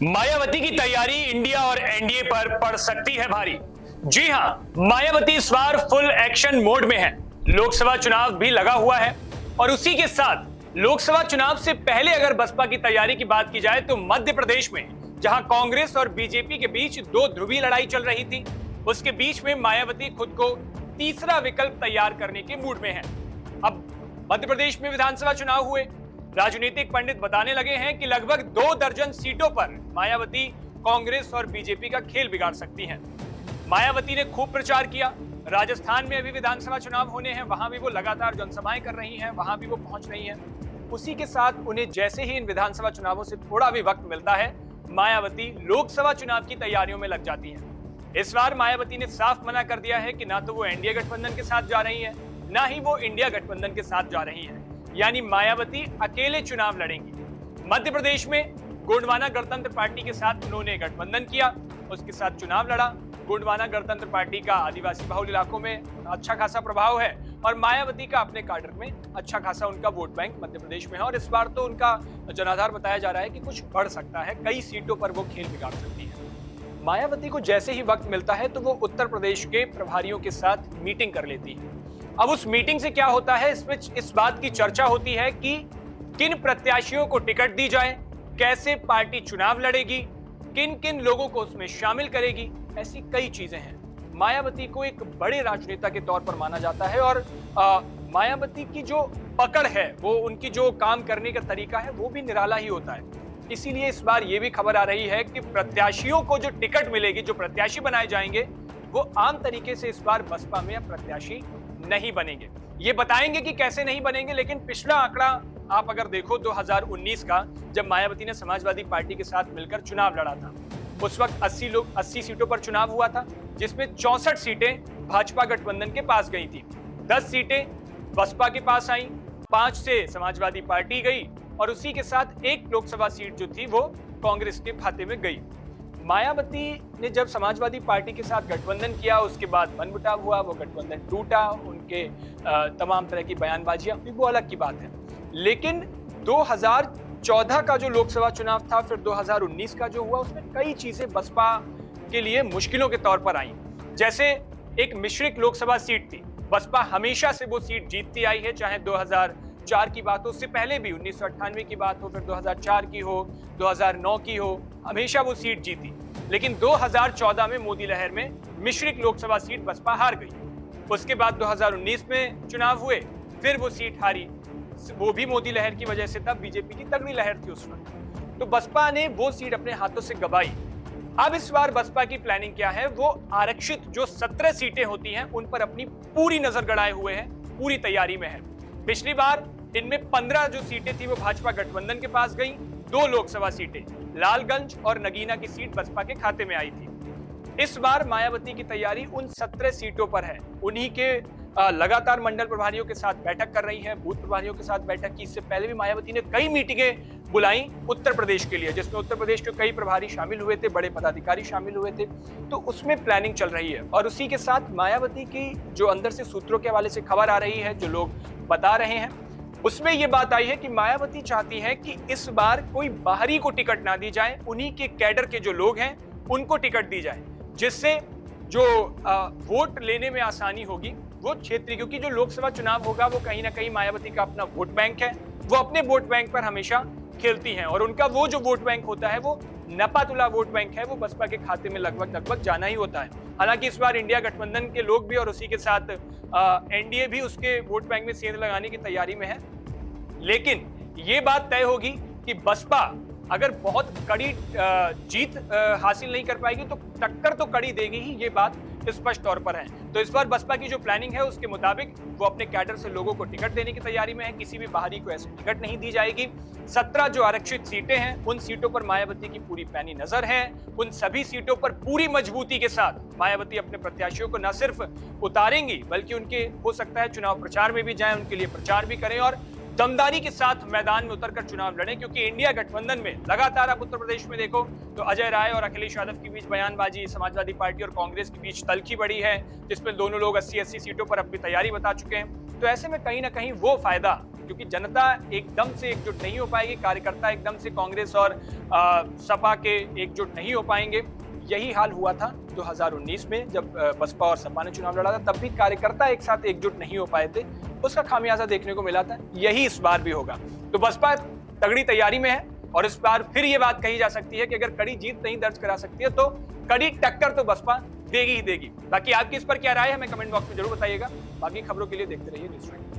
मायावती की तैयारी इंडिया और एनडीए पर पड़ सकती है भारी। जी हां, मायावती इस बार फुल एक्शन मोड में है। लोकसभा चुनाव भी लगा हुआ है और उसी के साथ लोकसभा चुनाव से पहले अगर बसपा की तैयारी की बात की जाए तो मध्य प्रदेश में जहां कांग्रेस और बीजेपी के बीच दो ध्रुवीय लड़ाई चल रही थी, उसके बीच में मायावती खुद को तीसरा विकल्प तैयार करने के मूड में है। अब मध्य प्रदेश में विधानसभा चुनाव हुए, राजनीतिक पंडित बताने लगे हैं कि लगभग 2 दर्जन सीटों पर मायावती कांग्रेस और बीजेपी का खेल बिगाड़ सकती हैं। मायावती ने खूब प्रचार किया। राजस्थान में अभी विधानसभा चुनाव होने हैं, वहां भी वो लगातार जनसभाएं कर रही हैं, वहां भी वो पहुंच रही हैं। उसी के साथ उन्हें जैसे ही इन विधानसभा चुनावों से थोड़ा भी वक्त मिलता है, मायावती लोकसभा चुनाव की तैयारियों में लग जाती हैं। इस बार मायावती ने साफ मना कर दिया है कि ना तो वो एनडीए गठबंधन के साथ जा रही है, ना ही वो इंडिया गठबंधन के साथ जा रही है। यानी मायावती अकेले चुनाव लड़ेंगी। मध्य प्रदेश में गोंडवाना गणतंत्र पार्टी के साथ उन्होंने गठबंधन किया, उसके साथ चुनाव लड़ा। गोंडवाना गणतंत्र पार्टी का आदिवासी बहुल इलाकों में अच्छा खासा प्रभाव है और मायावती का अपने काडर में अच्छा खासा उनका वोट बैंक मध्य प्रदेश में है और इस बार तो उनका जनाधार बताया जा रहा है कि कुछ बढ़ सकता है, कई सीटों पर वो खेल बिगाड़ सकती है। मायावती को जैसे ही वक्त मिलता है तो वो उत्तर प्रदेश के प्रभारियों के साथ मीटिंग कर लेती है। अब उस मीटिंग से क्या होता है, इसमें इस बात की चर्चा होती है कि किन प्रत्याशियों को टिकट दी जाए, कैसे पार्टी चुनाव लड़ेगी, किन किन लोगों को उसमें शामिल करेगी, ऐसी कई चीजें हैं। मायावती को एक बड़े राजनेता के तौर पर माना जाता है और मायावती की जो पकड़ है, वो उनकी जो काम करने का तरीका है, वो भी निराला ही होता है। इसीलिए इस बार ये भी खबर आ रही है कि प्रत्याशियों को जो टिकट मिलेगी, जो प्रत्याशी बनाए जाएंगे, वो आम तरीके से इस बार बसपा में प्रत्याशी नहीं बनेंगे। ये बताएंगे कि कैसे नहीं बनेंगे, लेकिन पिछला आंकड़ा आप अगर देखो 2019 का, जब मायावती ने समाजवादी पार्टी के साथ मिलकर चुनाव लड़ा था, उस वक्त 80 सीटों पर चुनाव हुआ था, जिसमें 64 सीटें भाजपा गठबंधन के पास गई थी, 10 सीटें बसपा के पास आई, 5 से समाजवादी पार्टी गई और उसी के साथ एक लोकसभा सीट जो थी वो कांग्रेस के खाते में गई। मायावती ने जब समाजवादी पार्टी के साथ गठबंधन किया, उसके बाद मनमुटाव हुआ, वो गठबंधन टूटा, उनके तमाम तरह की बयानबाजियां हुई, वो अलग की बात है। लेकिन 2014 का जो लोकसभा चुनाव था, फिर 2019 का जो हुआ, उसमें कई चीजें बसपा के लिए मुश्किलों के तौर पर आई। जैसे एक मिश्रित लोकसभा सीट थी, बसपा हमेशा से वो सीट जीतती आई है, चाहे 2004 की बात हो, उससे पहले भी 1998 की बात हो, फिर 2004 की हो, 2009 की हो, हमेशा वो सीट जीती। लेकिन 2014 में मोदी लहर में मिश्रित लोकसभा सीट बसपा हार गई। उसके बाद 2019 में चुनाव हुए, फिर वो सीट हारी, वो भी मोदी लहर की वजह से, तब बीजेपी की तगड़ी लहर थी उस वक्त। तो बसपा ने वो सीट अपने हाथों से गंवाई। अब इस बार बसपा की प्लानिंग क्या है, वो आरक्षित जो 17 सीटें होती हैं, उन पर अपनी पूरी नजर गड़ाए हुए हैं, पूरी तैयारी में है। पिछली बार इनमें 15 जो सीटें थी वो भाजपा गठबंधन के पास गई, 2 लोकसभा सीटें लालगंज और नगीना की सीट बसपा के खाते में आई थी। इस बार मायावती की तैयारी उन 17 सीटों पर है। उन्हीं के लगातार मंडल प्रभारियों के साथ बैठक कर रही है, बूथ प्रभारियों के साथ बैठक की। इससे पहले भी मायावती ने कई मीटिंगें बुलाई उत्तर प्रदेश के लिए, जिसमें उत्तर प्रदेश के कई प्रभारी शामिल हुए थे, बड़े पदाधिकारी शामिल हुए थे, तो उसमें प्लानिंग चल रही है। और उसी के साथ मायावती की जो अंदर से सूत्रों के हवाले से खबर आ रही है, जो लोग बता रहे हैं, उसमें यह बात आई है कि मायावती चाहती है कि इस बार कोई बाहरी को टिकट ना दी जाए, उन्हीं के कैडर के जो लोग हैं उनको टिकट दी जाए, जिससे जो वोट लेने में आसानी होगी वो क्षेत्रीय, क्योंकि जो लोकसभा चुनाव होगा वो कहीं ना कहीं मायावती का अपना वोट बैंक है, वो अपने वोट बैंक पर हमेशा खेलती हैं और उनका वो जो वोट बैंक होता है वो नपातुला वोट बैंक है, वो बसपा के खाते में लगभग जाना ही होता है। हालांकि इस बार इंडिया गठबंधन के लोग भी और उसी के साथ एनडीए भी उसके वोट बैंक में सेंध लगाने की तैयारी में है। लेकिन ये बात तय होगी कि बसपा अगर बहुत कड़ी जीत हासिल नहीं कर पाएगी तो टक्कर तो कड़ी देगी ही, ये बात स्पष्ट तौर पर है। तो इस बार बसपा की जो प्लानिंग है उसके मुताबिक वो अपने कैडर से लोगों को टिकट देने की तैयारी में है, किसी भी बाहरी को ऐसी टिकट नहीं दी जाएगी। 17 जो आरक्षित सीटें हैं, उन सीटों पर मायावती की पूरी पैनी नजर है। उन सभी सीटों पर पूरी मजबूती के साथ मायावती अपने प्रत्याशियों को न सिर्फ उतारेंगी, बल्कि उनके हो सकता है चुनाव प्रचार में भी जाएं, उनके लिए प्रचार भी करें और दमदारी के साथ मैदान में उतरकर चुनाव लड़ें। क्योंकि इंडिया गठबंधन में लगातार आप उत्तर प्रदेश में देखो तो अजय राय और अखिलेश यादव के बीच बयानबाजी, समाजवादी पार्टी और कांग्रेस के बीच तल्खी बढ़ी है, जिसमें दोनों लोग 80-80 सीटों पर अपनी तैयारी बता चुके हैं। तो ऐसे में कहीं ना कहीं वो फायदा क्योंकि जनता एकदम से एकजुट नहीं हो पाएगी, कार्यकर्ता एकदम से कांग्रेस और सपा के एकजुट नहीं हो पाएंगे। यही हाल हुआ था 2019 में जब बसपा और सपा ने चुनाव लड़ा था, तब भी कार्यकर्ता एक साथ एकजुट नहीं हो पाए थे, उसका खामियाजा देखने को मिला था। यही इस बार भी होगा। तो बसपा तगड़ी तैयारी में है और इस बार फिर ये बात कही जा सकती है कि अगर कड़ी जीत नहीं दर्ज करा सकती है तो कड़ी टक्कर तो बसपा देगी ही देगी। बाकी आपकी इस पर क्या राय है हमें कमेंट बॉक्स में जरूर बताइएगा। बाकी खबरों के लिए देखते रहिए न्यूज़ 20।